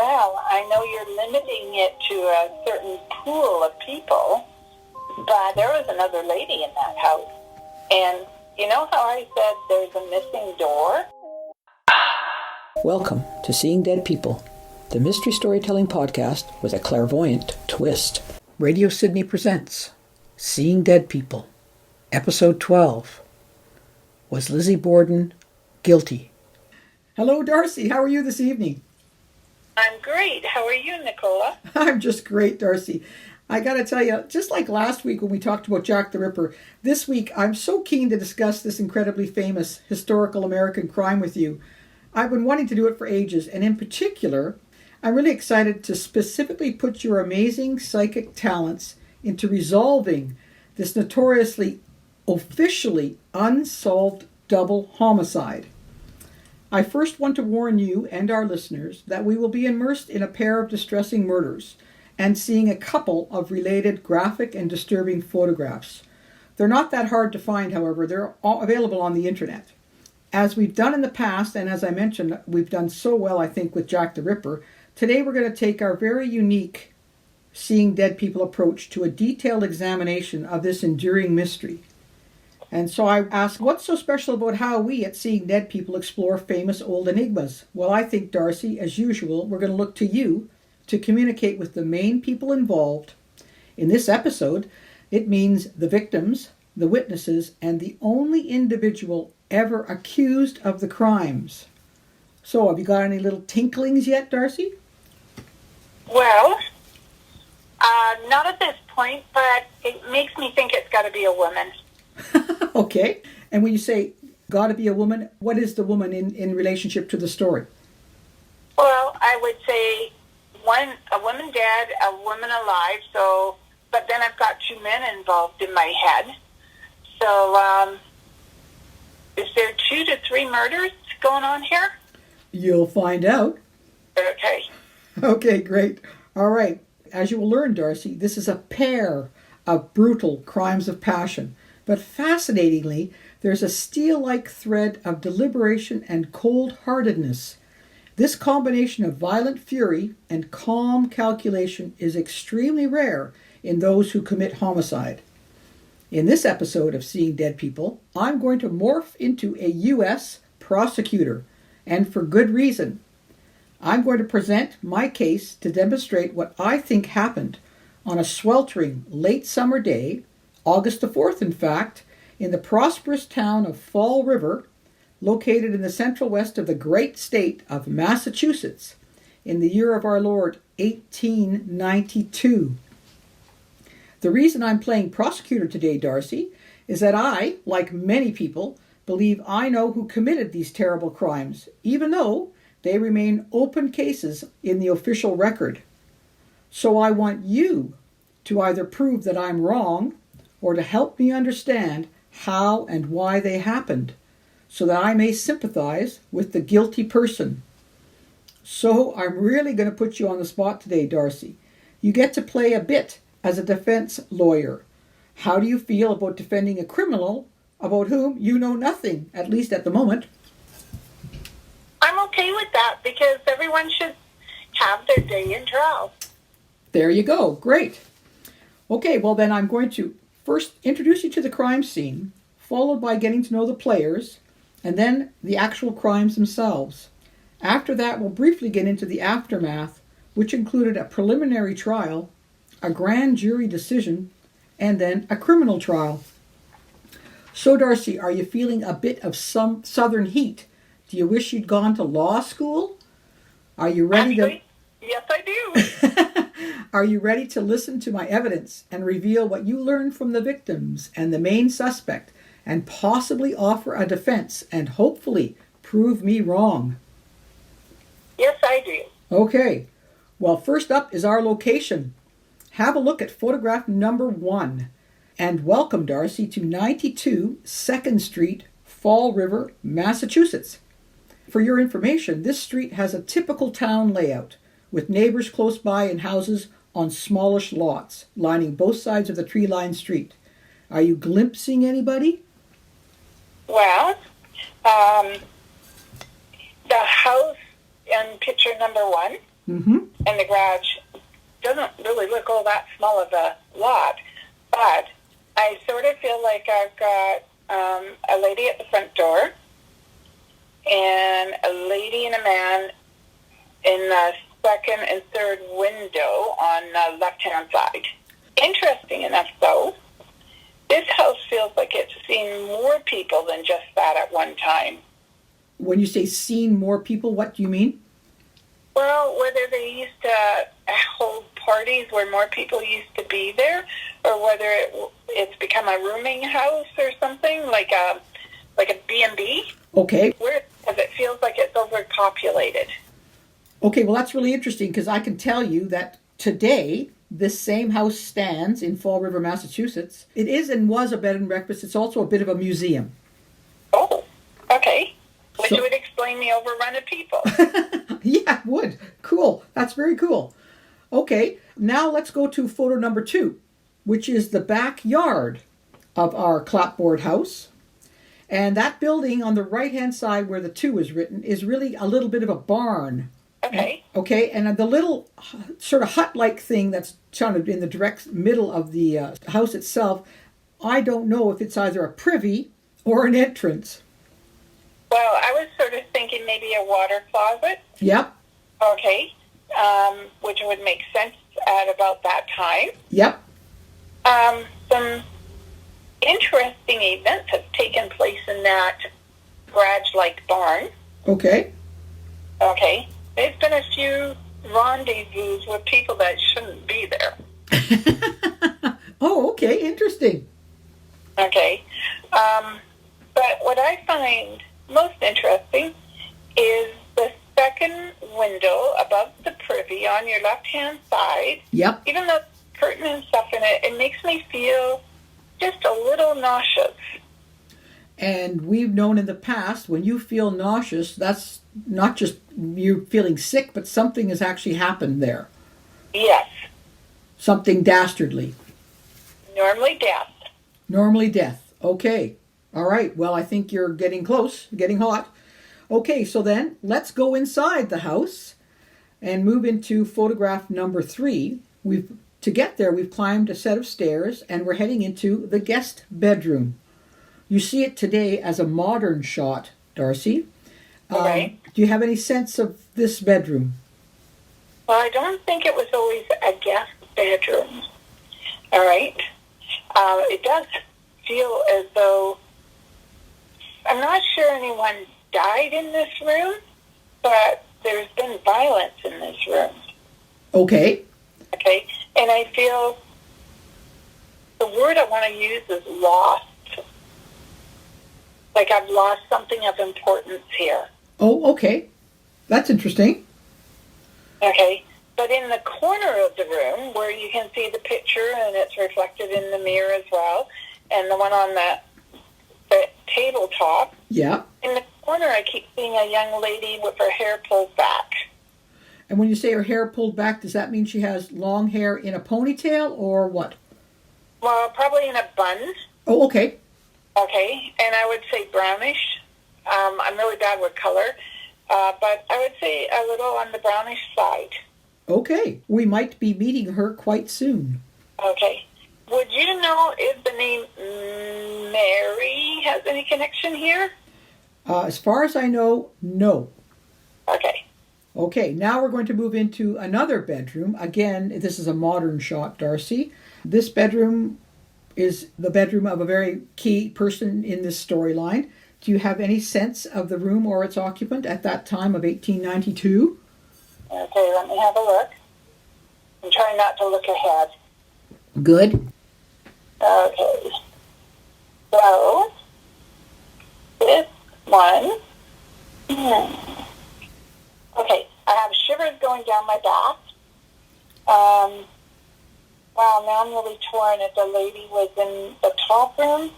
Well, I know you're limiting it to a certain pool of people, but there was another lady in that house. And you know how I said there's a missing door? Welcome to Seeing Dead People, the mystery storytelling podcast with a clairvoyant twist. Radio Sydney presents Seeing Dead People, Episode 12. Was Lizzie Borden guilty? Hello, Darcy. How are you this evening? I'm great. How are you, Nicola? I'm just great, Darcy. I got to tell you, just like last week when we talked about Jack the Ripper, this week I'm so keen to discuss this incredibly famous historical American crime with you. I've been wanting to do it for ages, and in particular, I'm really excited to specifically put your amazing psychic talents into resolving this notoriously, officially unsolved double homicide. I first want to warn you and our listeners that we will be immersed in a pair of distressing murders and seeing a couple of related graphic and disturbing photographs. They're not that hard to find, however. They're all available on the internet. As we've done in the past, and as I mentioned, we've done so well, I think, with Jack the Ripper, today we're going to take our very unique Seeing Dead People approach to a detailed examination of this enduring mystery. And so I asked, what's so special about how we at Seeing Dead People explore famous old enigmas? Well, I think, Darcy, as usual, we're going to look to you to communicate with the main people involved. In this episode, it means the victims, the witnesses, and the only individual ever accused of the crimes. So, have you got any little tinklings yet, Darcy? Well, not at this point, but it makes me think it's got to be a woman. Okay. And when you say gotta be a woman, what is the woman in relationship to the story? Well, I would say a woman dead, a woman alive, but then I've got two men involved in my head. So, is there 2 to 3 murders going on here? You'll find out. Okay. Okay, great. All right. As you will learn, Darcy, this is a pair of brutal crimes of passion. But fascinatingly, there's a steel-like thread of deliberation and cold-heartedness. This combination of violent fury and calm calculation is extremely rare in those who commit homicide. In this episode of Seeing Dead People, I'm going to morph into a U.S. prosecutor, and for good reason. I'm going to present my case to demonstrate what I think happened on a sweltering late summer day, August the 4th, in fact, in the prosperous town of Fall River, located in the central west of the great state of Massachusetts, in the year of our Lord, 1892. The reason I'm playing prosecutor today, Darcy, is that I, like many people, believe I know who committed these terrible crimes, even though they remain open cases in the official record. So I want you to either prove that I'm wrong or to help me understand how and why they happened, so that I may sympathize with the guilty person. So I'm really going to put you on the spot today, Darcy. You get to play a bit as a defense lawyer. How do you feel about defending a criminal about whom you know nothing, at least at the moment? I'm okay with that because everyone should have their day in trial. There you go. Great. Okay, well then I'm going to first introduce you to the crime scene, followed by getting to know the players, and then the actual crimes themselves. After that, we'll briefly get into the aftermath, which included a preliminary trial, a grand jury decision, and then a criminal trial. So, Darcy, are you feeling a bit of some southern heat? Do you wish you'd gone to law school? Are you ready Actually, yes, I do. Are you ready to listen to my evidence and reveal what you learned from the victims and the main suspect, and possibly offer a defense and hopefully prove me wrong? Yes, I do. Okay. Well, first up is our location. Have a look at photograph number 1. And welcome, Darcy, to 92 2nd Street, Fall River, Massachusetts. For your information, this street has a typical town layout, with neighbors close by and houses on smallish lots, lining both sides of the tree-lined street. Are you glimpsing anybody? Well, the house in picture number 1 Mm-hmm. And the garage doesn't really look all that small of a lot, but I sort of feel like I've got a lady at the front door and a lady and a man in the second and third window on the left-hand side. Interesting enough, though, this house feels like it's seen more people than just that at one time. When you say seen more people, what do you mean? Well, whether they used to hold parties where more people used to be there, or whether it's become a rooming house or something, like a B&B. Okay. Because it feels like it's overpopulated. Okay, well, that's really interesting because I can tell you that today this same house stands in Fall River, Massachusetts. It is and was a bed and breakfast. It's also a bit of a museum. Oh, okay. Which would explain the overrun of people. Yeah, it would. Cool. That's very cool. Okay, now let's go to photo number 2, which is the backyard of our clapboard house. And that building on the right-hand side where the 2 is written is really a little bit of a barn. Okay. Okay, and the little sort of hut-like thing that's kind of in the direct middle of the house itself, I don't know if it's either a privy or an entrance. Well, I was sort of thinking maybe a water closet. Yep. Okay. Which would make sense at about that time. Yep. Some interesting events have taken place in that garage-like barn. Okay. Okay. There's been a few rendezvous with people that shouldn't be there. Oh, okay. Interesting. Okay. But what I find most interesting is the second window above the privy on your left-hand side. Yep. Even though there's curtain and stuff in it, it makes me feel just a little nauseous. And we've known in the past, when you feel nauseous, that's not just you feeling sick, but something has actually happened there. Yes. Something dastardly. Normally death. Normally death. Okay. All right. Well, I think you're getting close, getting hot. Okay, so then let's go inside the house and move into photograph number 3. To get there, we've climbed a set of stairs and we're heading into the guest bedroom. You see it today as a modern shot, Darcy. Okay. Do you have any sense of this bedroom? Well, I don't think it was always a guest bedroom. All right. It does feel as though, I'm not sure anyone died in this room, but there's been violence in this room. Okay. Okay. And I feel the word I want to use is lost. Like I've lost something of importance here. Oh, okay. That's interesting. Okay. But in the corner of the room where you can see the picture and it's reflected in the mirror as well, and the one on the tabletop. Yeah. In the corner, I keep seeing a young lady with her hair pulled back. And when you say her hair pulled back, does that mean she has long hair in a ponytail or what? Well, probably in a bun. Oh, okay. Okay. And I would say brownish. I'm really bad with color. But I would say a little on the brownish side. Okay. We might be meeting her quite soon. Okay. Would you know if the name Mary has any connection here? As far as I know, no. Okay. Okay, now we're going to move into another bedroom. Again, this is a modern shot, Darcy. This bedroom is the bedroom of a very key person in this storyline. Do you have any sense of the room or its occupant at that time of 1892? Okay, let me have a look. I'm trying not to look ahead. Good. Okay. So, this one. Okay, I have shivers going down my back. Wow, now I'm really torn if the lady was in the top room.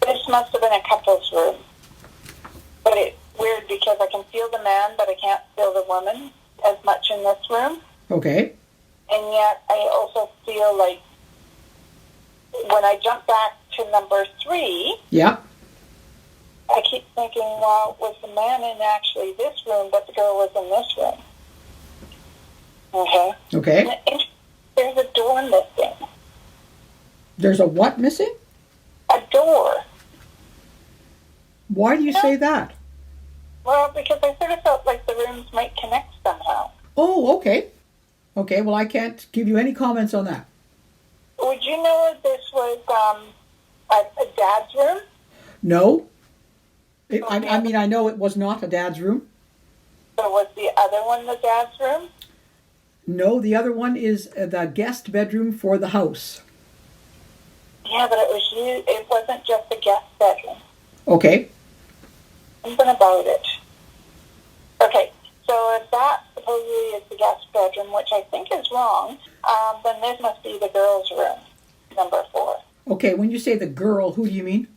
This must have been a couple's room. But it's weird because I can feel the man, but I can't feel the woman as much in this room. Okay. And yet I also feel like when I jump back to number 3, Yeah. I keep thinking, well, was the man in actually this room, but the girl was in this room? Okay. Okay. And there's a door missing. There's a what missing? A door. Why do you say that? Well, because I sort of felt like the rooms might connect somehow. Oh, okay. Okay, well, I can't give you any comments on that. Would you know if this was a dad's room? No. I mean, I know it was not a dad's room. So was the other one the dad's room? No, the other one is the guest bedroom for the house. Yeah, but it wasn't just a guest bedroom. Okay. Something about it. Okay, so if that supposedly is the guest bedroom, which I think is wrong, then this must be the girl's room, number 4. Okay, when you say the girl, who do you mean?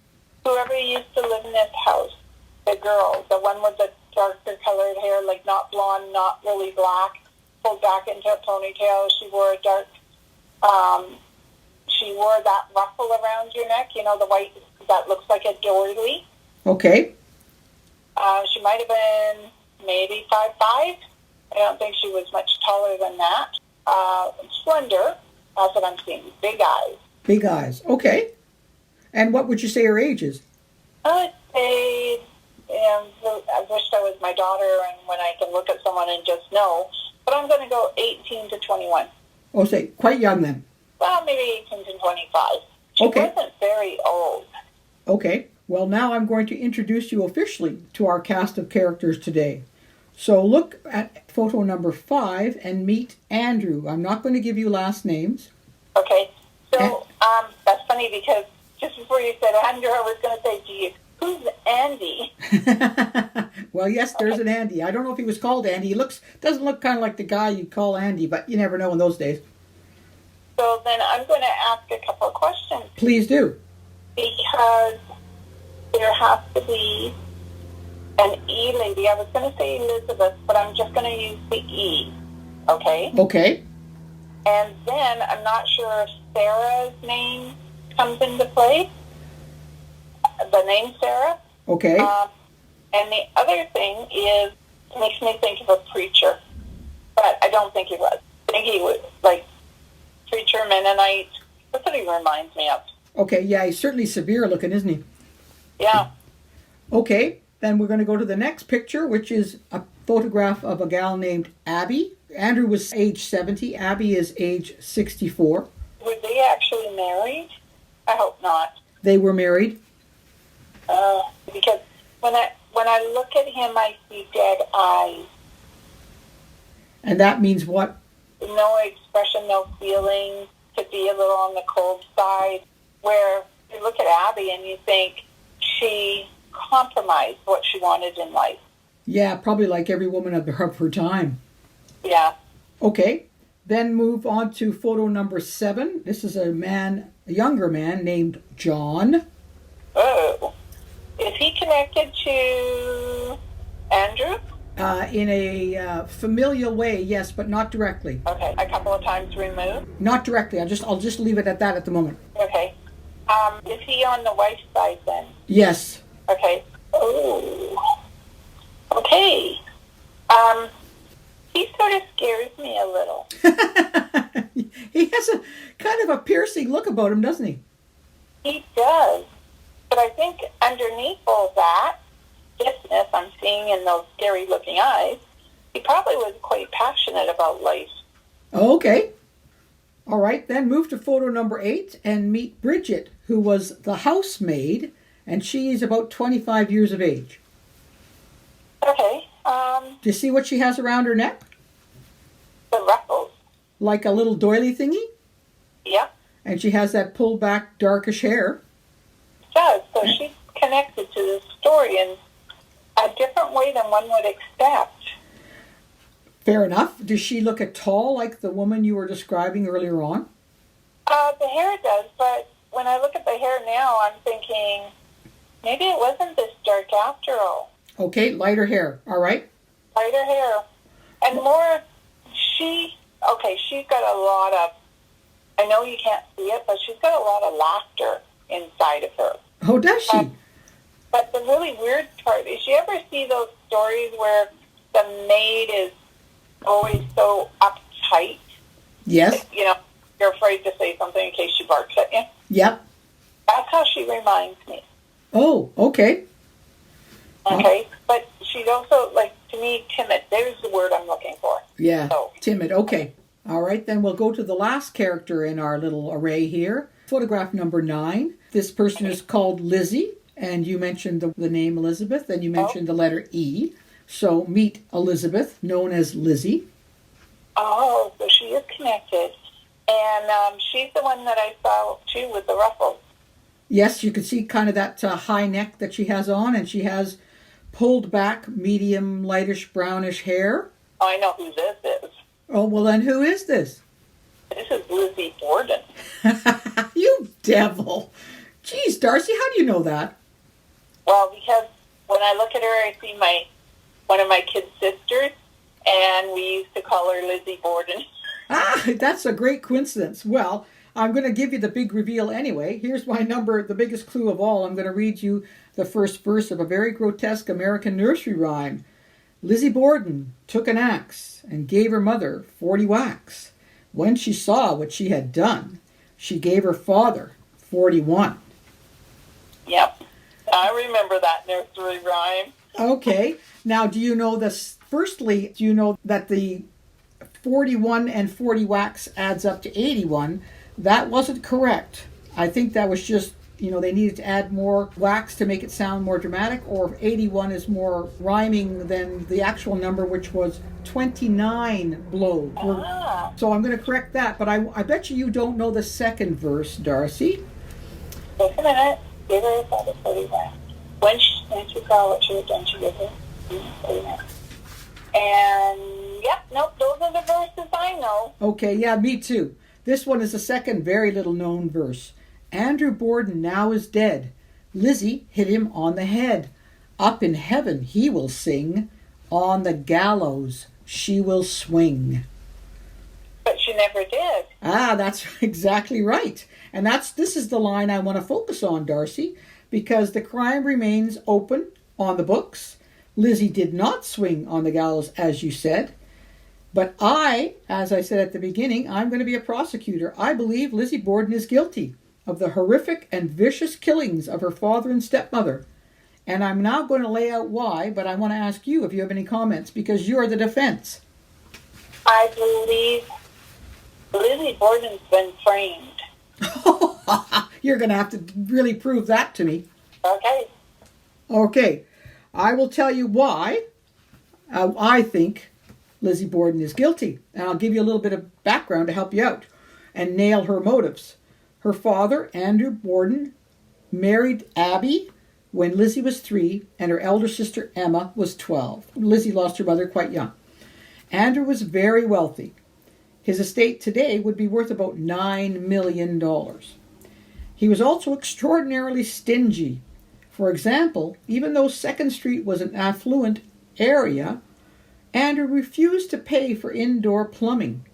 Whoever used to live in this house, the girl, the one with the darker colored hair, like not blonde, not really black, pulled back into a ponytail. She wore she wore that ruffle around your neck, you know, the white that looks like a doily. Okay. She might have been maybe 5'5". I don't think she was much taller than that. Slender. That's what I'm seeing. Big eyes. Big eyes. Okay. And what would you say her age is? I would say, I wish that was my daughter and when I can look at someone and just know. But I'm going to go 18 to 21. Oh, say, quite young then. Well, maybe 18 to 25. She wasn't very old. Okay. Well, now I'm going to introduce you officially to our cast of characters today. So look at photo number 5 and meet Andrew. I'm not going to give you last names. Okay. So that's funny because just before you said Andrew, I was going to say to you, who's Andy? Well, yes, there's an Andy. I don't know if he was called Andy. He doesn't look kind of like the guy you'd call Andy, but you never know in those days. So then I'm going to ask a couple of questions. Please do. Because there has to be an E lady. I was going to say Elizabeth, but I'm just going to use the E. Okay? Okay. And then I'm not sure if Sarah's name comes into play. The name Sarah. Okay. And the other thing is, it makes me think of a preacher. But I don't think he was. I think he was like preacher, Mennonite. That's what he reminds me of. Okay, yeah, he's certainly severe looking, isn't he? Yeah. Okay, then we're going to go to the next picture, which is a photograph of a gal named Abby. Andrew was age 70. Abby is age 64. Were they actually married? I hope not. They were married. Because when I look at him, I see dead eyes. And that means what? No expression, no feeling, to be a little on the cold side. Where you look at Abby and you think she compromised what she wanted in life. Yeah, probably like every woman of her time. Yeah. Okay, then move on to photo number 7. This is a younger man named John. Oh. Is he connected to Andrew? In a familial way, yes, but not directly. Okay, a couple of times removed? Not directly. I'll just leave it at that at the moment. Okay. Is he on the wife's side then? Yes. Okay. Oh. Okay. He sort of scares me a little. He has a kind of a piercing look about him, doesn't he? He does. But I think underneath all that stiffness I'm seeing in those scary looking eyes, he probably was quite passionate about life. Okay. All right, then move to photo number 8 and meet Bridget, who was the housemaid, and she's about 25 years of age. Okay. Do you see what she has around her neck? The ruffles. Like a little doily thingy? Yeah. And she has that pulled back darkish hair. It does. So she's connected to this story in a different way than one would expect. Fair enough. Does she look at all like the woman you were describing earlier on? The hair does, but when I look at the hair now, I'm thinking maybe it wasn't this dark after all. Okay, lighter hair. All right. Lighter hair. And more, she's got a lot of, I know you can't see it, but she's got a lot of laughter inside of her. Oh, does she? But the really weird part is, you ever see those stories where the maid is always so uptight height. Yes. You know, you're afraid to say something in case she barks at you. Yep. That's how she reminds me. Oh, okay. Okay, but she's also, like, to me, timid. There's the word I'm looking for. Yeah, So. timid. Okay. All right, then we'll go to the last character in our little array here. Photograph number 9. This person is called Lizzie, and you mentioned the name Elizabeth, and you mentioned the letter E. So meet Elizabeth, known as Lizzie. Oh, so she is connected. And she's the one that I saw, too, with the ruffles. Yes, you can see kind of that high neck that she has on, and she has pulled back, medium, lightish, brownish hair. Oh, I know who this is. Oh, well then who is this? This is Lizzie Borden. You devil. Geez, Darcy, how do you know that? Well, because when I look at her, I see one of my kids' sisters, and we used to call her Lizzie Borden. Ah, that's a great coincidence. Well, I'm going to give you the big reveal anyway. Here's my number, the biggest clue of all. I'm going to read you the first verse of a very grotesque American nursery rhyme. Lizzie Borden took an axe and gave her mother 40 whacks. When she saw what she had done, she gave her father 41. Yep. I remember that nursery rhyme. Okay. Now, do you know this? Firstly, do you know that the 41 and 40 whacks adds up to 81? That wasn't correct. I think that was just, they needed to add more whacks to make it sound more dramatic, or 81 is more rhyming than the actual number, which was 29 blows. Ah. So I'm going to correct that, but I bet you don't know the second verse, Darcy. Just a minute. Give her father 40 whacks. When she saw what she had done, she gave her 40 whacks. And, yep, nope, those are the verses I know. Okay, yeah, me too. This one is the second very little known verse. Andrew Borden now is dead. Lizzie hit him on the head. Up in heaven he will sing. On the gallows she will swing. But she never did. Ah, that's exactly right. And this is the line I want to focus on, Darcy, because the crime remains open on the books. Lizzie did not swing on the gallows, as you said. But as I said at the beginning, I'm going to be a prosecutor. I believe Lizzie Borden is guilty of the horrific and vicious killings of her father and stepmother. And I'm now going to lay out why, but I want to ask you if you have any comments, because you are the defense. I believe Lizzie Borden's been framed. You're going to have to really prove that to me. Okay. Okay. I will tell you why I think Lizzie Borden is guilty. And I'll give you a little bit of background to help you out and nail her motives. Her father, Andrew Borden, married Abby when Lizzie was 3 and her elder sister Emma was 12. Lizzie lost her mother quite young. Andrew was very wealthy. His estate today would be worth about $9 million. He was also extraordinarily stingy. For example, even though 2nd Street was an affluent area, Andrew refused to pay for indoor plumbing,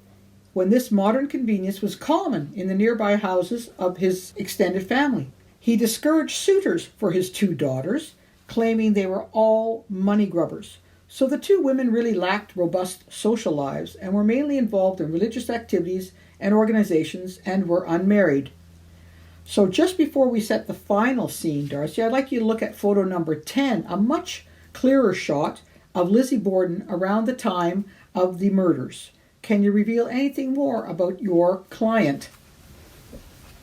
when this modern convenience was common in the nearby houses of his extended family. He discouraged suitors for his 2 daughters, claiming they were all money grubbers. So the 2 women really lacked robust social lives and were mainly involved in religious activities and organizations and were unmarried. So just before we set the final scene, Darcy, I'd like you to look at photo number 10, a much clearer shot of Lizzie Borden around the time of the murders. Can you reveal anything more about your client?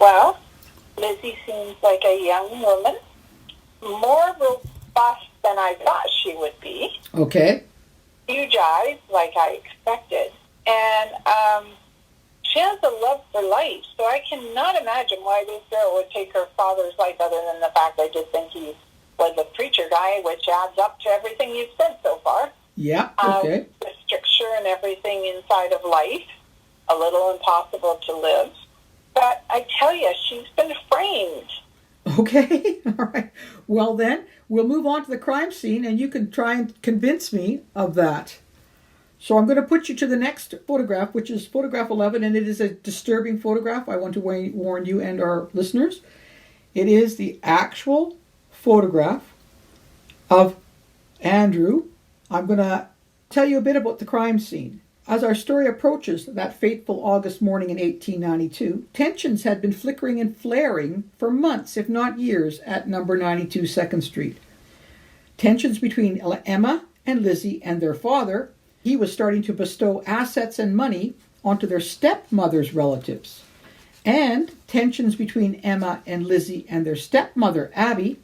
Well, Lizzie seems like a young woman, more robust than I thought she would be. Okay. Huge eyes, like I expected. And she has a love for life, so I cannot imagine why this girl would take her father's life, other than the fact I did think he was a preacher guy, which adds up to everything you've said so far. Yeah, okay. The stricture and everything inside of life, a little impossible to live. But I tell you, she's been framed. Okay, all right. Well then, we'll move on to the crime scene and you can try and convince me of that. So I'm going to put you to the next photograph, which is photograph 11, and it is a disturbing photograph. I want to warn you and our listeners. It is the actual photograph of Andrew. I'm going to tell you a bit about the crime scene. As our story approaches that fateful August morning in 1892, tensions had been flickering and flaring for months, if not years, at number 92 2nd Street. Tensions between Emma and Lizzie and their father. He was starting to bestow assets and money onto their stepmother's relatives. And tensions between Emma and Lizzie and their stepmother, Abby.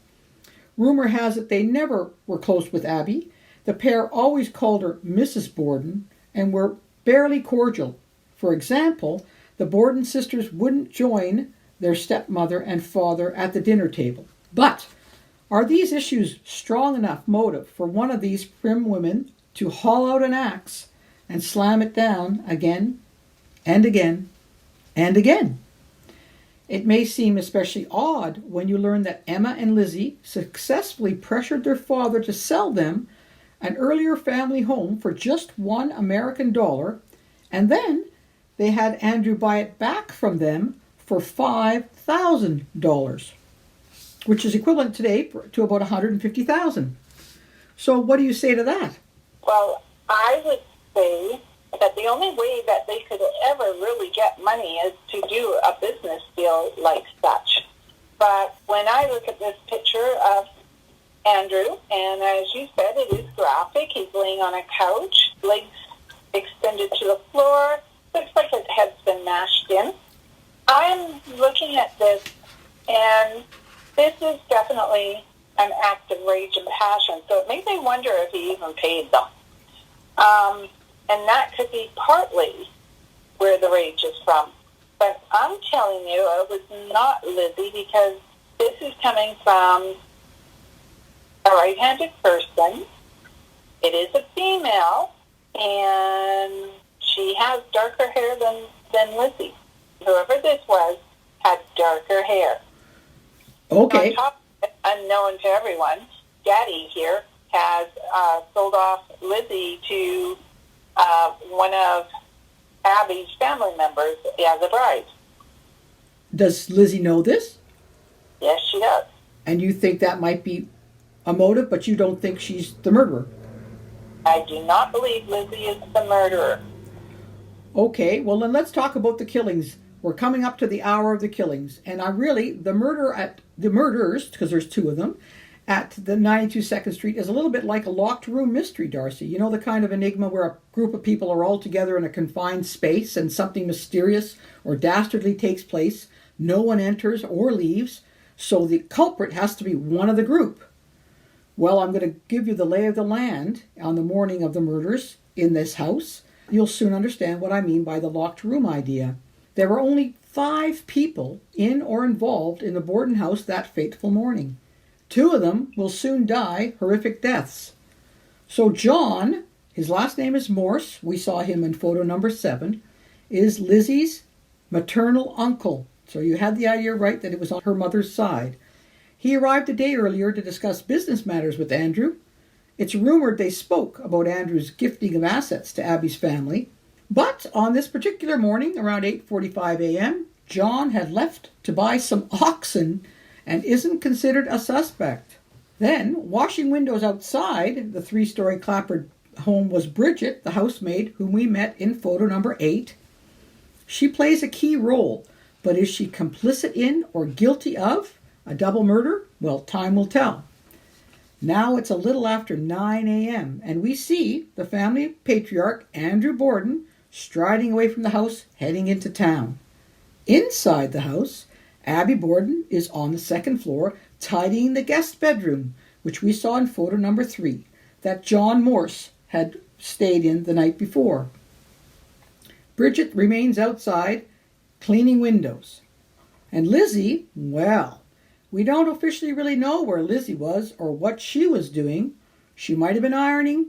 Rumor has it they never were close with Abby. The pair always called her Mrs. Borden and were barely cordial. For example, the Borden sisters wouldn't join their stepmother and father at the dinner table. But are these issues strong enough motive for one of these prim women to haul out an axe and slam it down again and again and again? It may seem especially odd when you learn that Emma and Lizzie successfully pressured their father to sell them an earlier family home for just $1 American, and then they had Andrew buy it back from them for $5,000, which is equivalent today to about $150,000. So what do you say to that? Well, I would say that the only way that they could ever really get money is to do a business deal like such. But when I look at this picture of Andrew, and as you said, it is graphic. He's laying on a couch, legs extended to the floor. Looks like his head's been mashed in. I'm looking at this, and this is definitely an act of rage and passion. So it makes me wonder if he even paid them. And that could be partly where the rage is from. But I'm telling you, it was not Lizzie, because this is coming from a right-handed person. It is a female, and she has darker hair than Lizzie. Whoever this was had darker hair. Okay. On top of it, unknown to everyone, Daddy here has sold off Lizzie to one of Abby's family members as a bride. Does Lizzie know this? Yes, she does. And you think that might be a motive, but you don't think she's the murderer? I do not believe Lizzie is the murderer. Okay, well then let's talk about the killings. We're coming up to the hour of the killings, and the murders, because there's two of them, at the 92 2nd Street is a little bit like a locked room mystery, Darcy. You know, the kind of enigma where a group of people are all together in a confined space and something mysterious or dastardly takes place. No one enters or leaves, so the culprit has to be one of the group. Well, I'm going to give you the lay of the land on the morning of the murders in this house. You'll soon understand what I mean by the locked room idea. There were only 5 people in or involved in the Borden house that fateful morning. 2 of them will soon die horrific deaths. So John, his last name is Morse, we saw him in photo number 7, is Lizzie's maternal uncle. So you had the idea right that it was on her mother's side. He arrived a day earlier to discuss business matters with Andrew. It's rumored they spoke about Andrew's gifting of assets to Abby's family. But on this particular morning, around 8:45 a.m., John had left to buy some oxen and isn't considered a suspect. Then, washing windows outside the 3-story clapboard home was Bridget, the housemaid, whom we met in photo number 8. She plays a key role, but is she complicit in or guilty of a double murder? Well, time will tell. Now it's a little after 9 a.m., and we see the family patriarch, Andrew Borden, striding away from the house, heading into town. Inside the house, Abby Borden is on the 2nd floor, tidying the guest bedroom, which we saw in photo number 3, that John Morse had stayed in the night before. Bridget remains outside, cleaning windows. And Lizzie, well, we don't officially really know where Lizzie was or what she was doing. She might have been ironing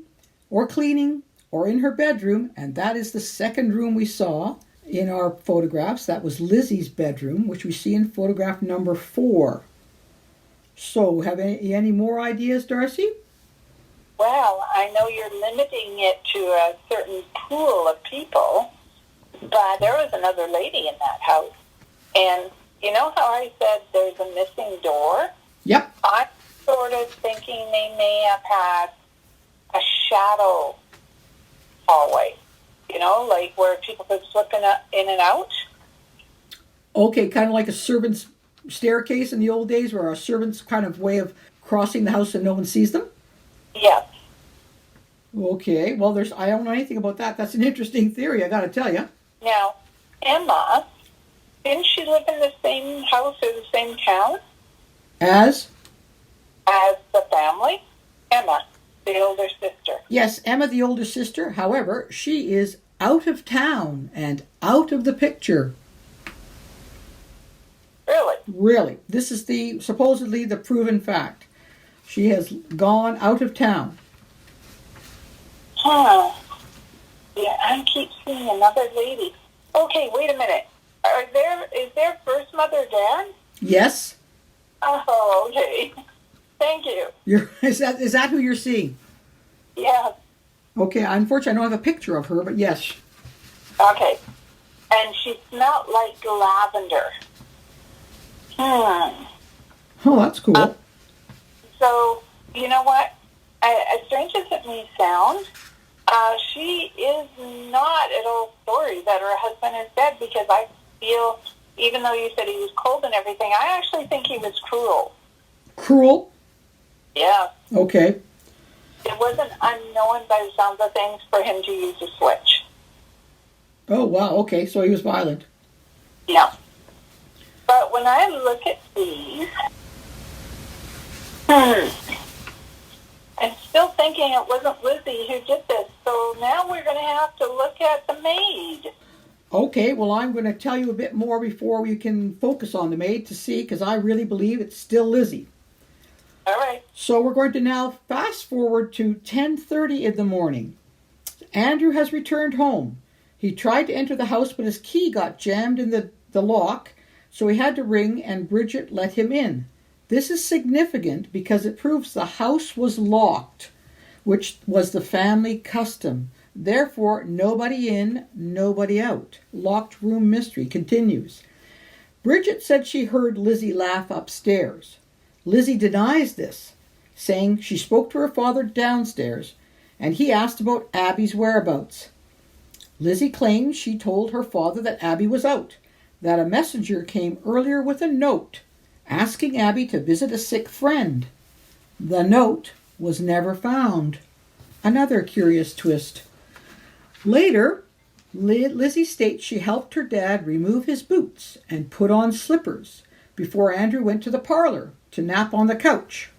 or cleaning or in her bedroom, and that is the 2nd room we saw in our photographs. That was Lizzie's bedroom, which we see in photograph number 4. So, have any more ideas, Darcy? Well, I know you're limiting it to a certain pool of people, but there was another lady in that house. And you know how I said there's a missing door? Yep. I'm sort of thinking they may have had a shadow hallway, like where people could slip in and out. Okay, kind of like a servant's staircase in the old days, where a servant's kind of way of crossing the house and no one sees them? Yes. Okay, well, I don't know anything about that. That's an interesting theory, I got to tell you. Now, Emma, didn't she live in the same house or the same town As? as the family? Emma, the older sister. Yes, Emma, the older sister. However, she is out of town and out of the picture. Really? Really. This is supposedly the proven fact. She has gone out of town. Huh. Yeah, I keep seeing another lady. Okay, wait a minute. Is there first mother dad? Yes. Oh, okay. Thank you. Is that who you're seeing? Yeah. Okay, unfortunately I don't have a picture of her, but yes. Okay. And she smelled like lavender. Oh, that's cool. So, you know what? As strange as it may sound, she is not at all sorry that her husband is dead, because I feel, even though you said he was cold and everything, I actually think he was cruel. Cruel? Yeah. Okay. It wasn't unknown by the sounds of things for him to use a switch. Oh, wow. Okay, so he was violent. Yeah. But when I look at these, I'm still thinking it wasn't Lizzie who did this. So now we're going to have to look at the maid. Okay, well, I'm going to tell you a bit more before we can focus on the maid to see, because I really believe it's still Lizzie. All right. So we're going to now fast forward to 10:30 in the morning. Andrew has returned home. He tried to enter the house, but his key got jammed in the lock, so he had to ring, and Bridget let him in. This is significant because it proves the house was locked, which was the family custom. Therefore, nobody in, nobody out. Locked room mystery continues. Bridget said she heard Lizzie laugh upstairs. Lizzie denies this, saying she spoke to her father downstairs, and he asked about Abby's whereabouts. Lizzie claims she told her father that Abby was out, that a messenger came earlier with a note asking Abby to visit a sick friend. The note was never found. Another curious twist. Later, Lizzie states she helped her dad remove his boots and put on slippers before Andrew went to the parlor to nap on the couch.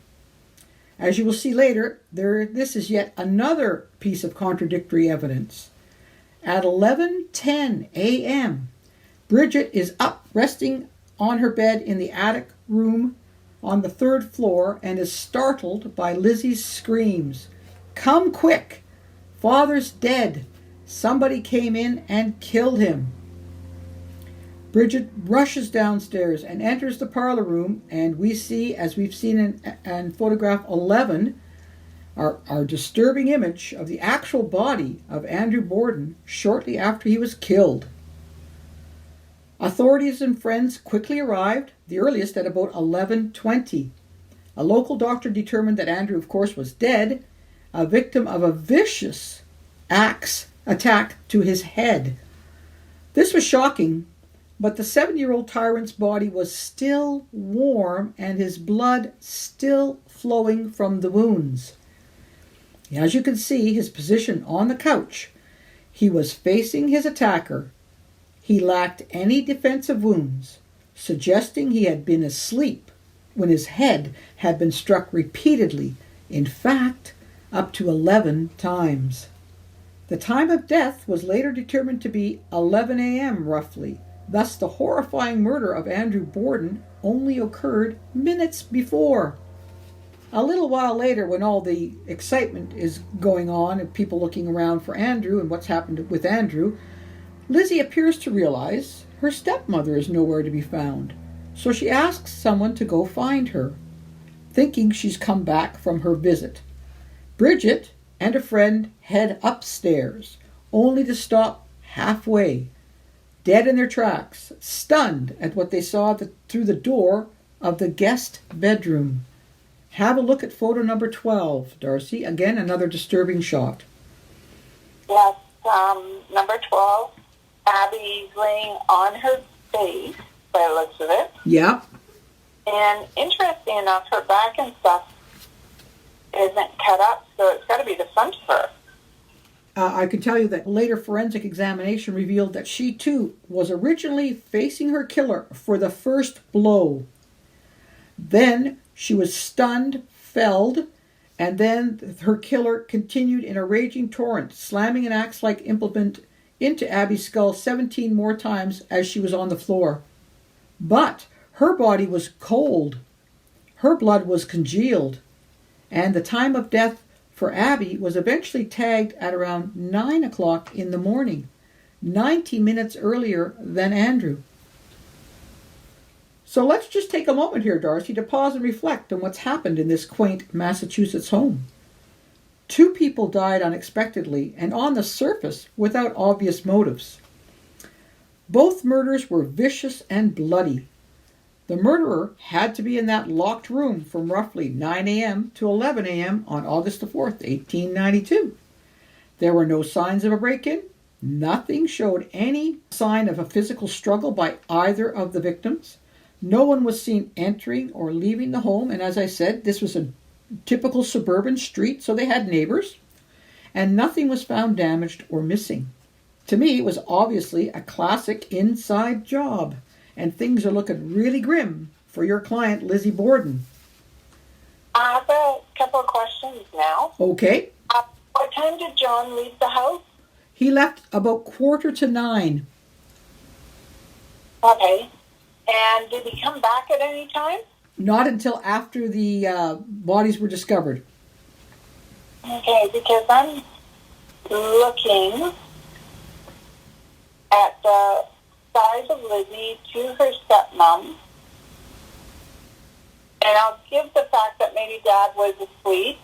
As you will see later, this is yet another piece of contradictory evidence. At 11:10 a.m., Bridget is up resting on her bed in the attic room on the 3rd floor and is startled by Lizzie's screams. "Come quick! Father's dead! Somebody came in and killed him!" Bridget rushes downstairs and enters the parlor room, and we see, as we've seen in photograph 11, our disturbing image of the actual body of Andrew Borden shortly after he was killed. Authorities and friends quickly arrived, the earliest at about 11:20. A local doctor determined that Andrew, of course, was dead, a victim of a vicious axe attack to his head. This was shocking, but the 7-year-old tyrant's body was still warm and his blood still flowing from the wounds. As you can see, his position on the couch, he was facing his attacker. He lacked any defensive wounds, suggesting he had been asleep when his head had been struck repeatedly, in fact, up to 11 times. The time of death was later determined to be 11 a.m. roughly. Thus, the horrifying murder of Andrew Borden only occurred minutes before. A little while later, when all the excitement is going on and people looking around for Andrew and what's happened with Andrew, Lizzie appears to realize her stepmother is nowhere to be found. So she asks someone to go find her, thinking she's come back from her visit. Bridget and a friend head upstairs, only to stop halfway, dead in their tracks, stunned at what they saw through the door of the guest bedroom. Have a look at photo number 12, Darcy. Again, another disturbing shot. Yes, number 12, Abby's laying on her face, by the looks of it. Yeah. And interesting enough, her back and stuff isn't cut up, so it's got to be the front of her. I can tell you that later forensic examination revealed that she too was originally facing her killer for the first blow. Then she was stunned, felled, and then her killer continued in a raging torrent, slamming an axe-like implement into Abby's skull 17 more times as she was on the floor. But her body was cold. Her blood was congealed. And the time of death for Abby was eventually tagged at around 9 o'clock in the morning, 90 minutes earlier than Andrew. So let's just take a moment here, Darcy, to pause and reflect on what's happened in this quaint Massachusetts home. 2 people died unexpectedly and on the surface without obvious motives. Both murders were vicious and bloody. The murderer had to be in that locked room from roughly 9 a.m. to 11 a.m. on August the 4th, 1892. There were no signs of a break-in. Nothing showed any sign of a physical struggle by either of the victims. No one was seen entering or leaving the home, and as I said, this was a typical suburban street, so they had neighbors, and nothing was found damaged or missing. To me, it was obviously a classic inside job, and things are looking really grim for your client, Lizzie Borden. I have a couple of questions now. Okay. What time did John leave the house? He left about 8:45. Okay. And did he come back at any time? Not until after the bodies were discovered. Okay, because I'm looking at the size of Lizzie to her stepmom. And I'll give the fact that maybe Dad was asleep.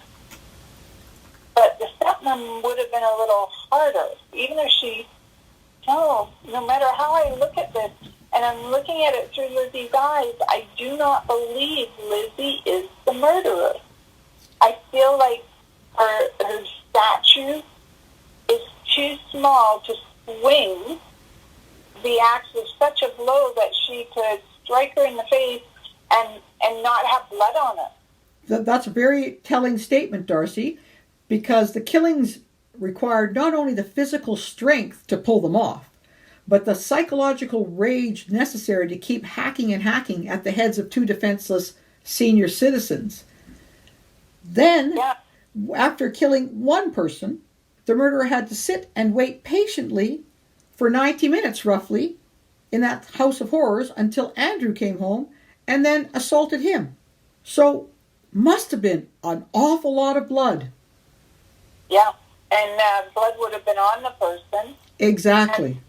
But the stepmom would have been a little harder. Even if she, no matter how I look at this, and I'm looking at it through Lizzie's eyes, I do not believe Lizzie is the murderer. I feel like her statue is too small to swing the axe with such a blow that she could strike her in the face and not have blood on it. That's a very telling statement, Darcy, because the killings required not only the physical strength to pull them off, but the psychological rage necessary to keep hacking and hacking at the heads of 2 defenseless senior citizens. Then, after killing one person, the murderer had to sit and wait patiently for 90 minutes, roughly, in that house of horrors until Andrew came home and then assaulted him. So, must have been an awful lot of blood. Yeah, and blood would have been on the person. Exactly.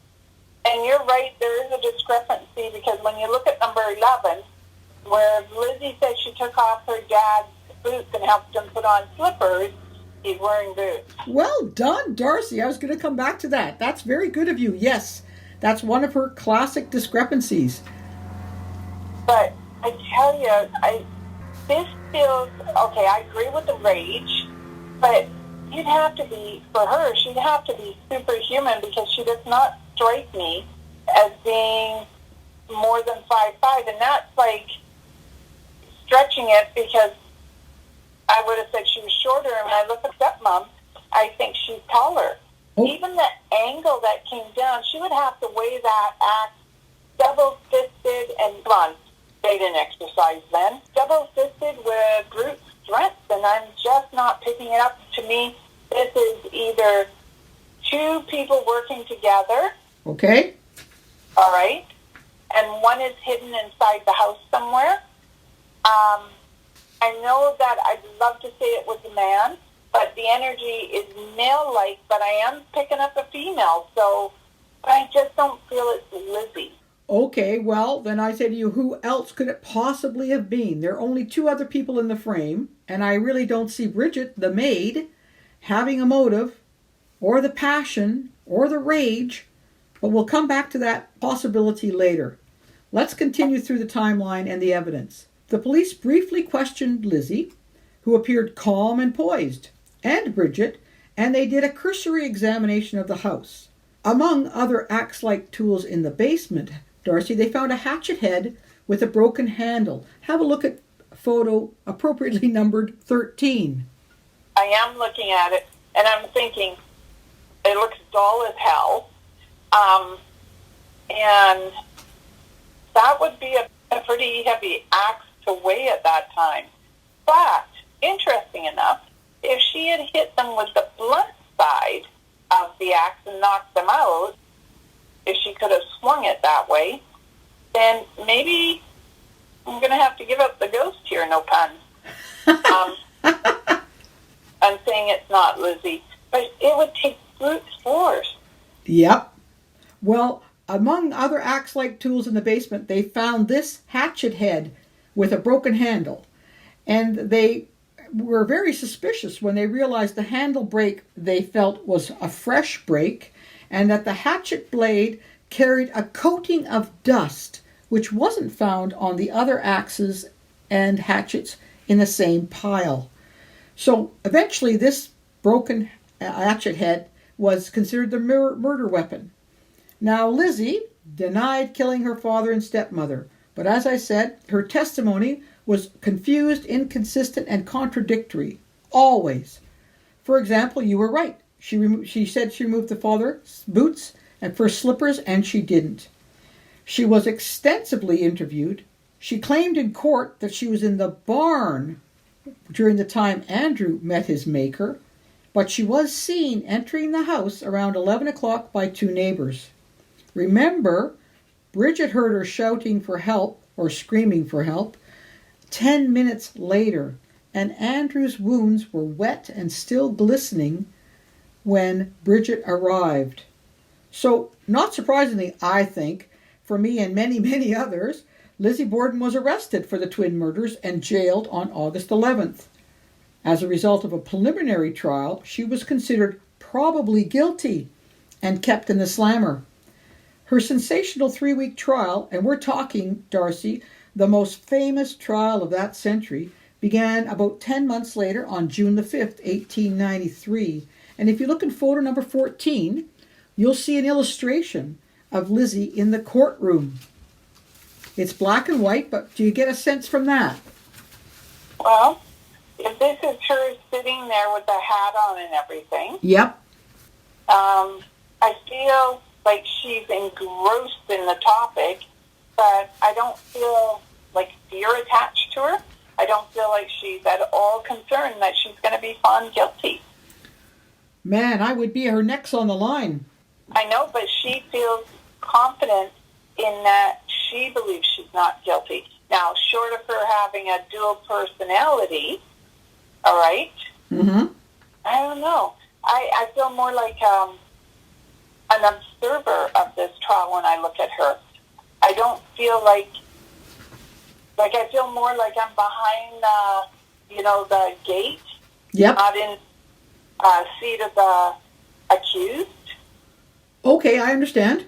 And you're right, there is a discrepancy because when you look at number 11, where Lizzie says she took off her dad's boots and helped him put on slippers, he's wearing boots. Well done, Darcy. I was going to come back to that. That's very good of you. Yes, that's one of her classic discrepancies. But I tell you, this feels, okay, I agree with the rage, but you'd have to be, for her, she'd have to be superhuman because she does not strike me as being more than 5'5", and that's like stretching it because I would have said she was shorter, and when I look at stepmom, I think she's taller. Oh. Even the angle that came down, she would have to weigh that axe double-fisted and blunt. They didn't exercise then. Double-fisted with brute strength, and I'm just not picking it up. To me, this is either 2 people working together. Okay. All right. And one is hidden inside the house somewhere. I know that I'd love to say it was a man, but the energy is male-like, but I am picking up a female, so I just don't feel it's Lizzie. Okay, well, then I say to you, who else could it possibly have been? There are only 2 other people in the frame, and I really don't see Bridget, the maid, having a motive, or the passion, or the rage, but we'll come back to that possibility later. Let's continue through the timeline and the evidence. The police briefly questioned Lizzie, who appeared calm and poised, and Bridget, and they did a cursory examination of the house. Among other axe-like tools in the basement, Darcy, they found a hatchet head with a broken handle. Have a look at photo appropriately numbered 13. I am looking at it, and I'm thinking, it looks dull as hell. And that would be a pretty heavy axe to weigh at that time. But, interesting enough, if she had hit them with the blunt side of the axe and knocked them out, if she could have swung it that way, then maybe I'm going to have to give up the ghost here, no pun. I'm saying it's not, Lizzie, but it would take brute force. Yep. Well, among other axe-like tools in the basement, they found this hatchet head with a broken handle. And they were very suspicious when they realized the handle break they felt was a fresh break, and that the hatchet blade carried a coating of dust, which wasn't found on the other axes and hatchets in the same pile. So eventually this broken hatchet head was considered the murder weapon. Now Lizzie denied killing her father and stepmother, but as I said, her testimony was confused, inconsistent, and contradictory, always. For example, you were right. She said she removed the father's boots and first slippers, and she didn't. She was extensively interviewed. She claimed in court that she was in the barn during the time Andrew met his maker, but she was seen entering the house around 11 o'clock by two neighbors. Remember, Bridget heard her shouting for help or screaming for help 10 minutes later, and Andrew's wounds were wet and still glistening when Bridget arrived. So, not surprisingly, I think, for me and many, many others, Lizzie Borden was arrested for the twin murders and jailed on August 11th. As a result of a preliminary trial, she was considered probably guilty and kept in the slammer. Her sensational 3-week trial, and we're talking, Darcy, the most famous trial of that century, began about 10 months later on June the 5th, 1893. And if you look in photo number 14, you'll see an illustration of Lizzie in the courtroom. It's black and white, but do you get a sense from that? Well, if this is her sitting there with the hat on and everything, Yep. I feel like she's engrossed in the topic, but I don't feel like fear attached to her. I don't feel like she's at all concerned that she's going to be found guilty. Man, I would be her next on the line. I know, but she feels confident in that she believes she's not guilty. Now, short of her having a dual personality, all right, I don't know. I feel more like an observer of this trial when I look at her. I don't feel like I feel more like I'm behind, the gate, Yep. not in seat of the accused. Okay, I understand.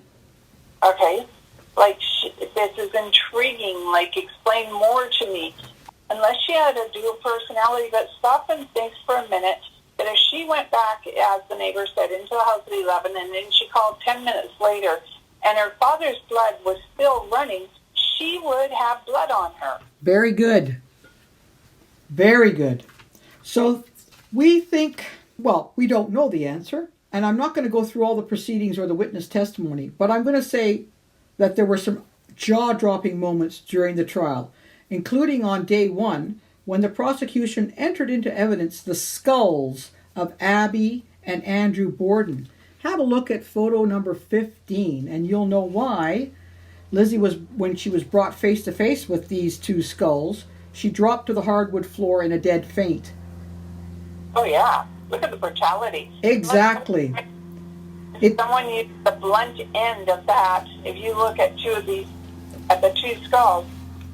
Okay, this is intriguing. Explain more to me. Unless she had a dual personality, but stop and think for a minute that if she went back, as the neighbor said, into the house at 11, and then she called 10 minutes later, and her father's blood was still running, she would have blood on her. Very good. Very good. So we think, well, we don't know the answer, and I'm not going to go through all the proceedings or the witness testimony, but I'm going to say that there were some jaw-dropping moments during the trial, including on day 1, when the prosecution entered into evidence the skulls of Abby and Andrew Borden. Have a look at photo number 15, and you'll know why Lizzie when she was brought face to face with these two skulls, she dropped to the hardwood floor in a dead faint. Oh, yeah. Look at the brutality. Exactly. Someone used the blunt end of that. If you look at the two skulls,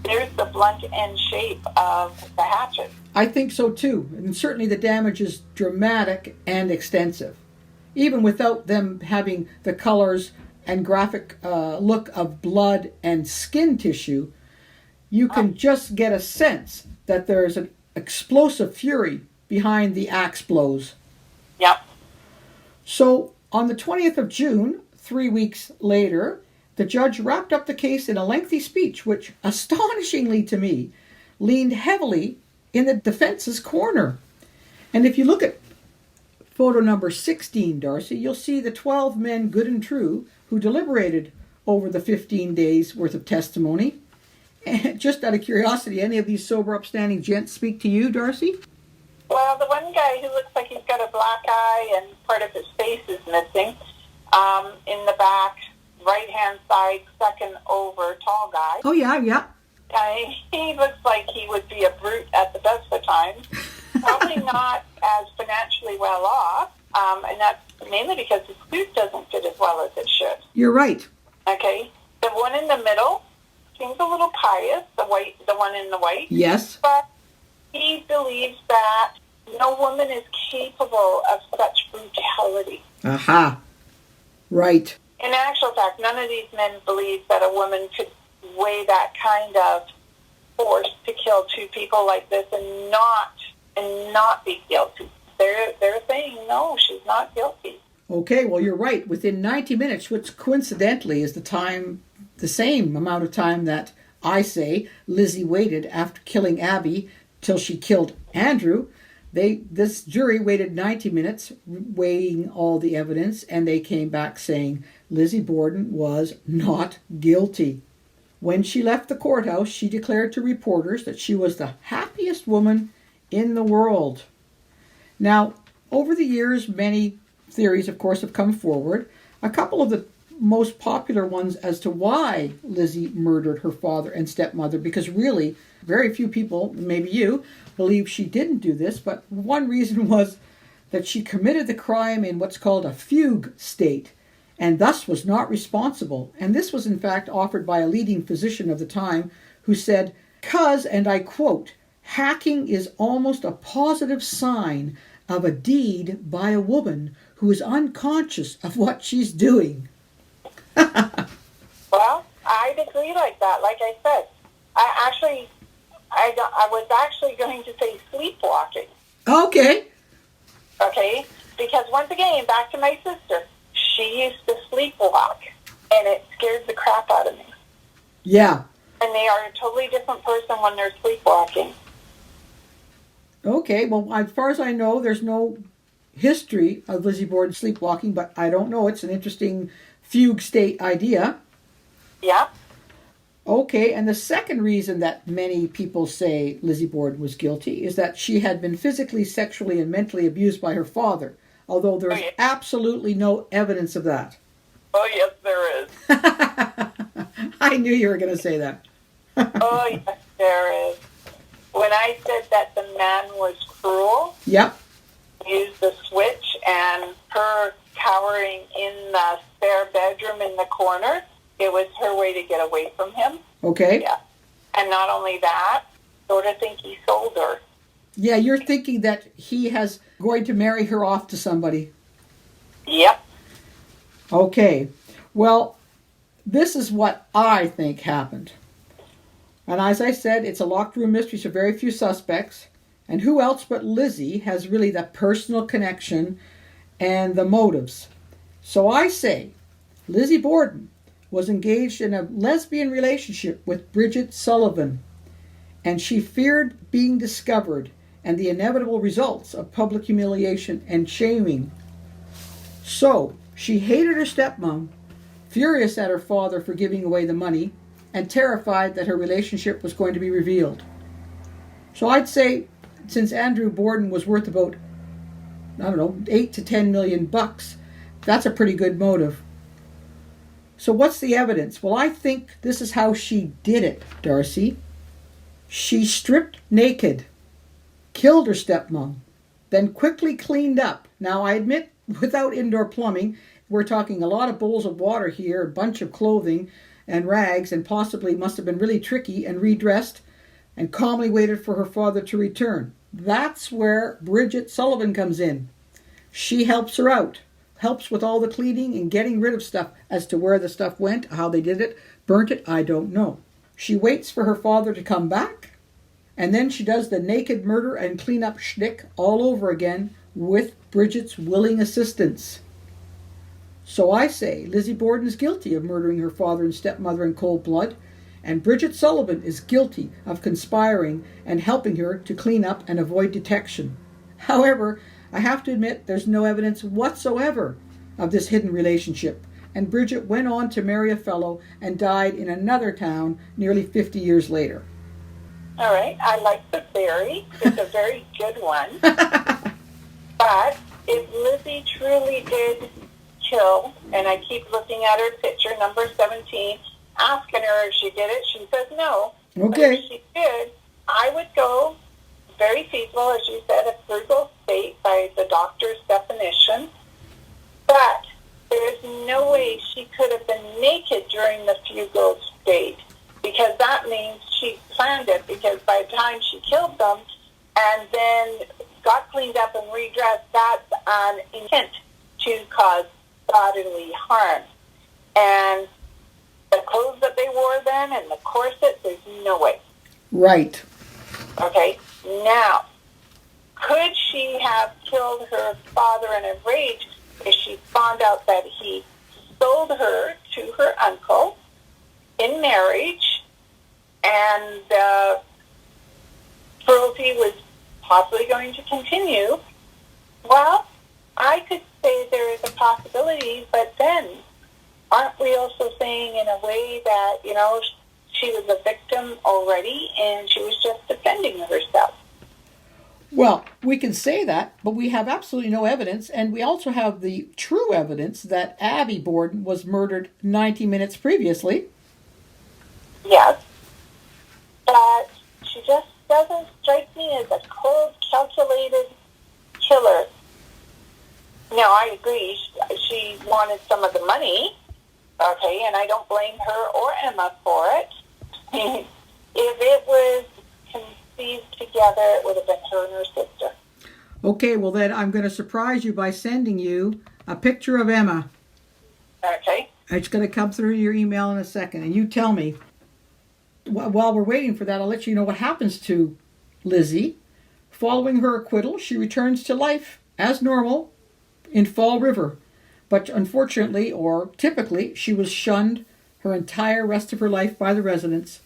there's the blunt end shape of the hatchet. I think so too. And certainly the damage is dramatic and extensive. Even without them having the colors and graphic look of blood and skin tissue, you can just get a sense that there's an explosive fury behind the axe blows. Yep. So on the 20th of June, 3 weeks later, the judge wrapped up the case in a lengthy speech, which, astonishingly to me, leaned heavily in the defense's corner. And if you look at photo number 16, Darcy, you'll see the 12 men, good and true, who deliberated over the 15 days worth of testimony. And just out of curiosity, any of these sober, upstanding gents speak to you, Darcy? Well, the one guy who looks like he's got a black eye and part of his face is missing, in the back, right-hand side, second over, tall guy. Oh, yeah. He looks like he would be a brute at the best of times. Probably not as financially well off, and that's mainly because his suit doesn't fit as well as it should. You're right. Okay? The one in the middle seems a little pious, the one in the white. Yes. But he believes that no woman is capable of such brutality. Aha. Right. In actual fact, none of these men believe that a woman could weigh that kind of force to kill two people like this and not be guilty. They're saying, no, she's not guilty. Okay, well, you're right. Within 90 minutes, which coincidentally is the same amount of time that I say Lizzie waited after killing Abby till she killed Andrew, this jury waited 90 minutes weighing all the evidence, and they came back saying Lizzie Borden was not guilty. When she left the courthouse, she declared to reporters that she was the happiest woman in the world. Now, over the years, many theories, of course, have come forward. A couple of the most popular ones as to why Lizzie murdered her father and stepmother, because really, very few people, maybe you, believe she didn't do this, but one reason was that she committed the crime in what's called a fugue state, and thus was not responsible. And this was in fact offered by a leading physician of the time who said, "'Cause, and I quote, hacking is almost a positive sign of a deed by a woman who is unconscious of what she's doing." Well, I'd agree like that. Like I said, I was actually going to say sleepwalking. Okay. Okay? Because once again, back to my sister, she used to sleepwalk, and it scared the crap out of me. Yeah. And they are a totally different person when they're sleepwalking. Okay, well, as far as I know, there's no history of Lizzie Borden sleepwalking, but I don't know. It's an interesting fugue state idea. Yeah. Okay, and the second reason that many people say Lizzie Borden was guilty is that she had been physically, sexually, and mentally abused by her father, although there's absolutely no evidence of that. Oh, yes, there is. I knew you were going to say that. Oh, yes, there is. When I said that the man was cruel, yep, used the switch, and her cowering in the spare bedroom in the corner, it was her way to get away from him. Okay. Yeah. And not only that, sort of think he sold her. Yeah, you're thinking that he has going to marry her off to somebody. Yep. Okay. Well, this is what I think happened. And as I said, it's a locked room mystery, so very few suspects. And who else but Lizzie has really the personal connection and the motives? So I say Lizzie Borden was engaged in a lesbian relationship with Bridget Sullivan, and she feared being discovered and the inevitable results of public humiliation and shaming. So she hated her stepmom, furious at her father for giving away the money, and terrified that her relationship was going to be revealed. So I'd say, since Andrew Borden was worth about, 8 to 10 million bucks, that's a pretty good motive. So what's the evidence? Well, I think this is how she did it, Darcy. She stripped naked, killed her stepmom, then quickly cleaned up. Now, I admit, without indoor plumbing, we're talking a lot of bowls of water here, a bunch of clothing and rags, and possibly must have been really tricky, and redressed and calmly waited for her father to return. That's where Bridget Sullivan comes in. She helps her out, helps with all the cleaning and getting rid of stuff. As to where the stuff went, how they did it, burnt it, I don't know. She waits for her father to come back, and then she does the naked murder and cleanup shtick all over again with Bridget's willing assistance. So I say Lizzie Borden is guilty of murdering her father and stepmother in cold blood, and Bridget Sullivan is guilty of conspiring and helping her to clean up and avoid detection. However, I have to admit there's no evidence whatsoever of this hidden relationship, and Bridget went on to marry a fellow and died in another town nearly 50 years later. All right, I like the theory. It's a very good one. But if Lizzie truly did kill, and I keep looking at her picture, number 17, asking her if she did it, she says no. Okay. But if she did, I would go very feasible, as you said, a frugal state by the doctor's definition. But there is no way she could have been naked during the fugal state, because that means she planned it, because by the time she killed them and then got cleaned up and redressed, that's an intent to cause bodily harm. And the clothes that they wore then and the corset, there's no way. Right. Okay, now, could she have killed her father in a rage if she found out that he sold her to her uncle in marriage, and cruelty was possibly going to continue? Well, I could say there is a possibility, but then aren't we also saying in a way that, she was a victim already and she was just defending herself? Well, we can say that, but we have absolutely no evidence, and we also have the true evidence that Abby Borden was murdered 90 minutes previously. Yes, but she just doesn't strike me as a cold, calculated killer. Now, I agree, she wanted some of the money, okay, and I don't blame her or Emma for it. If it was conceived together, it would have been her and her sister. Okay, well then I'm going to surprise you by sending you a picture of Emma. Okay. It's going to come through your email in a second, and you tell me. While we're waiting for that, I'll let you know what happens to Lizzie. Following her acquittal, she returns to life as normal in Fall River. But unfortunately, or typically, she was shunned her entire rest of her life by the residents.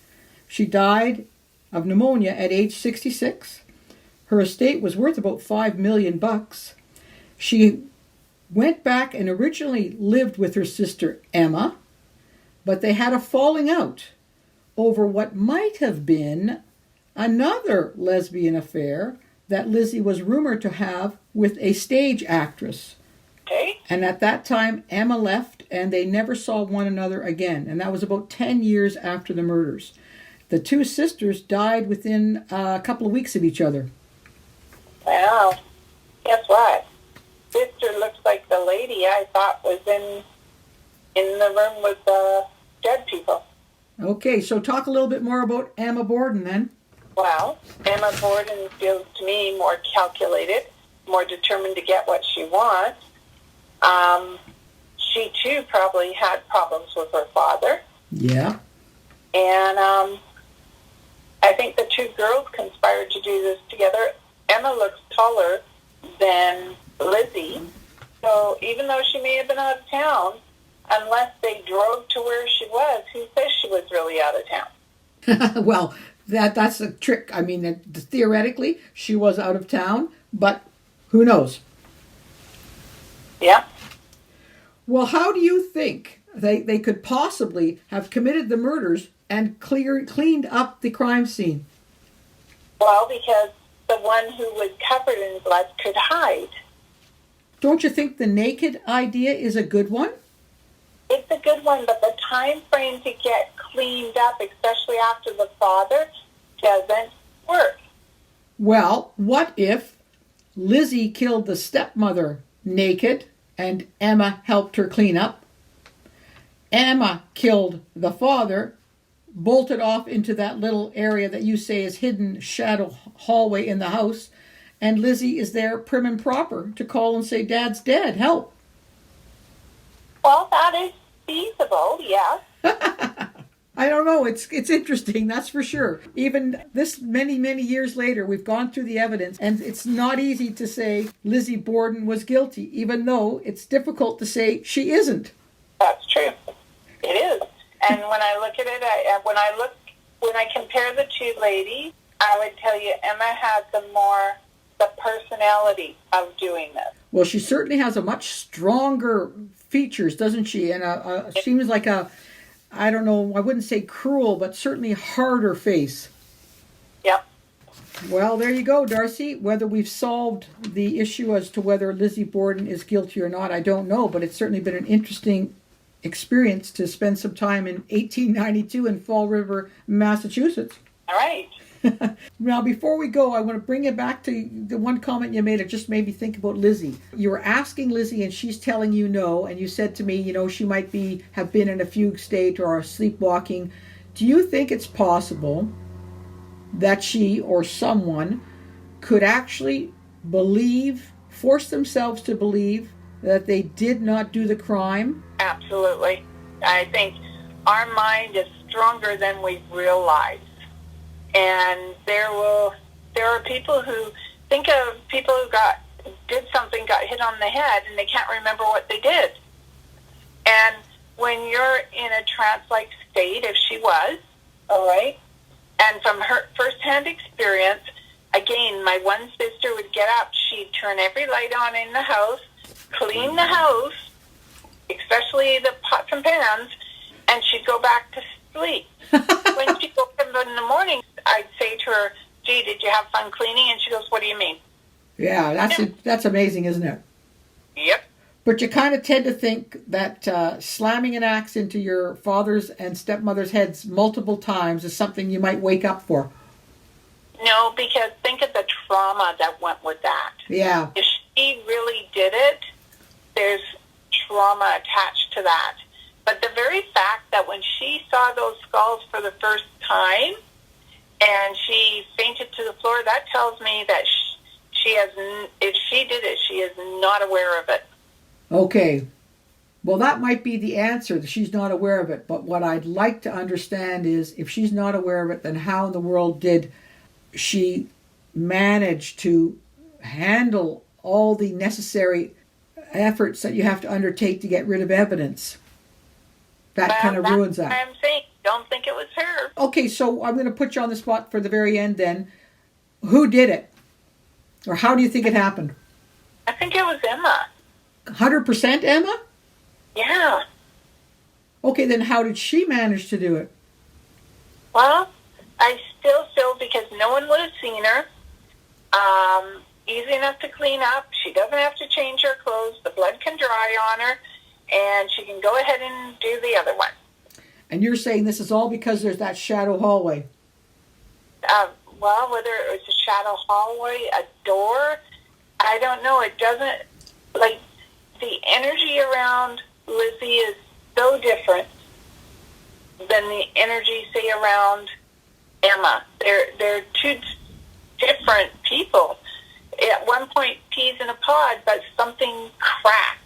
She died of pneumonia at age 66. Her estate was worth about $5 million. She went back and originally lived with her sister Emma, but they had a falling out over what might have been another lesbian affair that Lizzie was rumored to have with a stage actress. Okay. And at that time, Emma left, and they never saw one another again. And that was about 10 years after the murders. The two sisters died within a couple of weeks of each other. Wow. Guess what? Sister looks like the lady I thought was in the room with the dead people. Okay, so talk a little bit more about Emma Borden then. Well, Emma Borden feels to me more calculated, more determined to get what she wants. She too probably had problems with her father. Yeah. And I think the two girls conspired to do this together. Emma looks taller than Lizzie. So even though she may have been out of town, unless they drove to where she was, who says she was really out of town? Well, that's a trick. I mean, theoretically, she was out of town, but who knows? Yeah. Well, how do you think they could possibly have committed the murders and cleaned up the crime scene? Well, because the one who was covered in blood could hide. Don't you think the naked idea is a good one? It's a good one, but the time frame to get cleaned up, especially after the father, doesn't work. Well, what if Lizzie killed the stepmother naked and Emma helped her clean up? Emma killed the father, bolted off into that little area that you say is hidden shadow hallway in the house, and Lizzie is there prim and proper to call and say, "Dad's dead, help." Well, that is feasible, yes. I don't know. It's interesting, that's for sure. Even this many, many years later, we've gone through the evidence, and it's not easy to say Lizzie Borden was guilty, even though it's difficult to say she isn't. That's true. It is. And when I look at it, when I compare the two ladies, I would tell you Emma had the personality of doing this. Well, she certainly has a much stronger features, doesn't she? And seems like I don't know, I wouldn't say cruel, but certainly harder face. Yep. Well, there you go, Darcy. Whether we've solved the issue as to whether Lizzie Borden is guilty or not, I don't know, but it's certainly been an interesting experience to spend some time in 1892 in Fall River, Massachusetts. All right. Now, before we go, I want to bring it back to the one comment you made. It just made me think about Lizzie. You were asking Lizzie, and she's telling you no, and you said to me, she might have been in a fugue state or sleepwalking. Do you think it's possible that she or someone could actually force themselves to believe that they did not do the crime? Absolutely. I think our mind is stronger than we realize. And there are people who think of people who got hit on the head, and they can't remember what they did. And when you're in a trance-like state, if she was, all right, and from her first-hand experience, again, my one sister would get up, she'd turn every light on in the house, clean the house, especially the pots and pans, and she'd go back to sleep. When she woke up in the morning, I'd say to her, "Gee, did you have fun cleaning?" And she goes, "What do you mean?" Yeah, that's amazing, isn't it? Yep. But you kind of tend to think that slamming an axe into your father's and stepmother's heads multiple times is something you might wake up for. No, because think of the trauma that went with that. Yeah. If she really did it, there's trauma attached to that. But the very fact that when she saw those skulls for the first time and she fainted to the floor, that tells me that if she did it, she is not aware of it. Okay. Well, that might be the answer, that she's not aware of it. But what I'd like to understand is, if she's not aware of it, then how in the world did she manage to handle all the necessary efforts that you have to undertake to get rid of evidence? That kind of ruins that. I'm saying, don't think it was her. Okay, so I'm going to put you on the spot for the very end then. Who did it? Or how do you think it happened? I think it was Emma. 100% Emma? Yeah. Okay, then how did she manage to do it? Well, I still feel, because no one would have seen her, easy enough to clean up. She doesn't have to change her clothes. The blood can dry on her, and she can go ahead and do the other one. And you're saying this is all because there's that shadow hallway? Well, whether it's a shadow hallway, a door, I don't know. It doesn't, like, the energy around Lizzie is so different than the energy, say, around Emma. They're two different people. At one point, peas in a pod, but something cracked.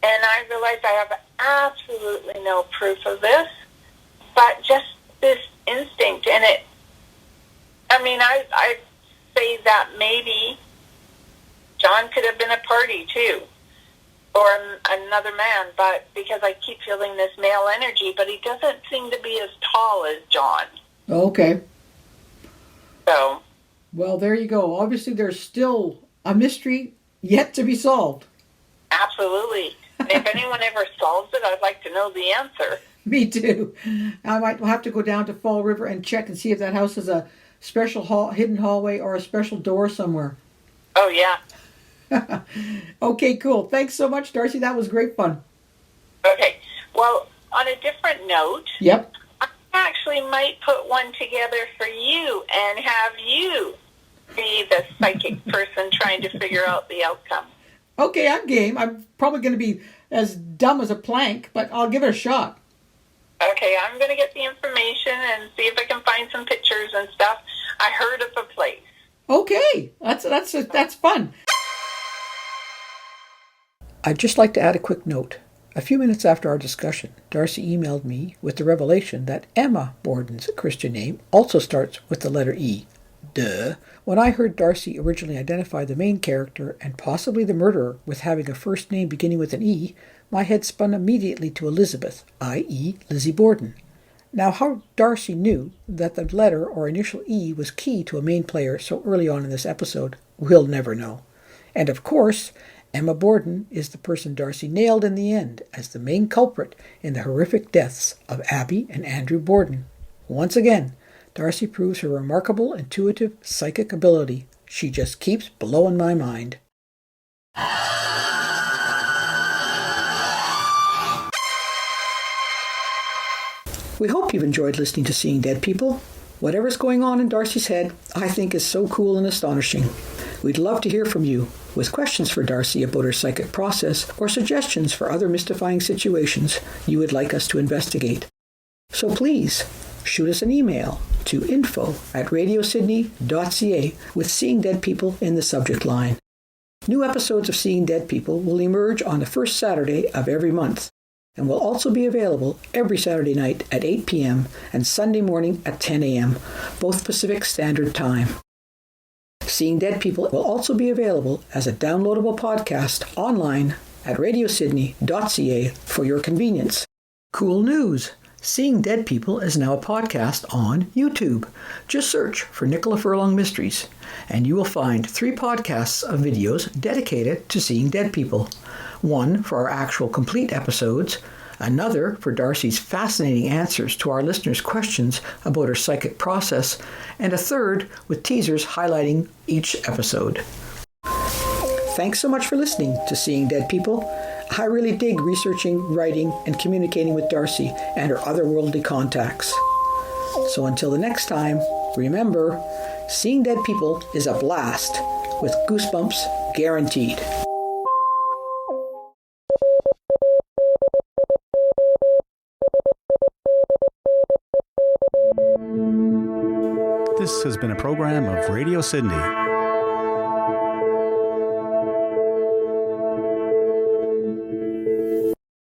And I realized I have absolutely no proof of this, but just this instinct. And I say that maybe John could have been a party too, or another man, but because I keep feeling this male energy, but he doesn't seem to be as tall as John. Okay. So. Well, there you go. Obviously, there's still a mystery yet to be solved. Absolutely. And if anyone ever solves it, I'd like to know the answer. Me too. I might have to go down to Fall River and check and see if that house has a special hidden hallway or a special door somewhere. Oh, yeah. Okay, cool. Thanks so much, Darcy. That was great fun. Okay. Well, on a different note, yep, I actually might put one together for you and have you be the psychic person trying to figure out the outcome. Okay, I'm game. I'm probably going to be as dumb as a plank, but I'll give it a shot. Okay, I'm going to get the information and see if I can find some pictures and stuff. I heard of a place. Okay, that's fun. I'd just like to add a quick note. A few minutes after our discussion, Darcy emailed me with the revelation that Emma Borden's Christian name also starts with the letter E. Duh. When I heard Darcy originally identify the main character and possibly the murderer with having a first name beginning with an E, my head spun immediately to Elizabeth, i.e. Lizzie Borden. Now, how Darcy knew that the letter or initial E was key to a main player so early on in this episode, we'll never know. And of course, Emma Borden is the person Darcy nailed in the end as the main culprit in the horrific deaths of Abby and Andrew Borden. Once again, Darcy proves her remarkable intuitive psychic ability. She just keeps blowing my mind. We hope you've enjoyed listening to Seeing Dead People. Whatever's going on in Darcy's head, I think is so cool and astonishing. We'd love to hear from you with questions for Darcy about her psychic process or suggestions for other mystifying situations you would like us to investigate. So please, shoot us an email to info@radiosydney.ca with Seeing Dead People in the subject line. New episodes of Seeing Dead People will emerge on the first Saturday of every month and will also be available every Saturday night at 8 p.m. and Sunday morning at 10 a.m., both Pacific Standard Time. Seeing Dead People will also be available as a downloadable podcast online at radiosydney.ca for your convenience. Cool news! Seeing Dead People is now a podcast on YouTube. Just search for Nicola Furlong Mysteries, and you will find 3 podcasts of videos dedicated to Seeing Dead People. One for our actual complete episodes, another for Darcy's fascinating answers to our listeners' questions about her psychic process, and a third with teasers highlighting each episode. Thanks so much for listening to Seeing Dead People. I really dig researching, writing, and communicating with Darcy and her otherworldly contacts. So until the next time, remember, Seeing Dead People is a blast, with goosebumps guaranteed. This has been a program of Radio Sydney.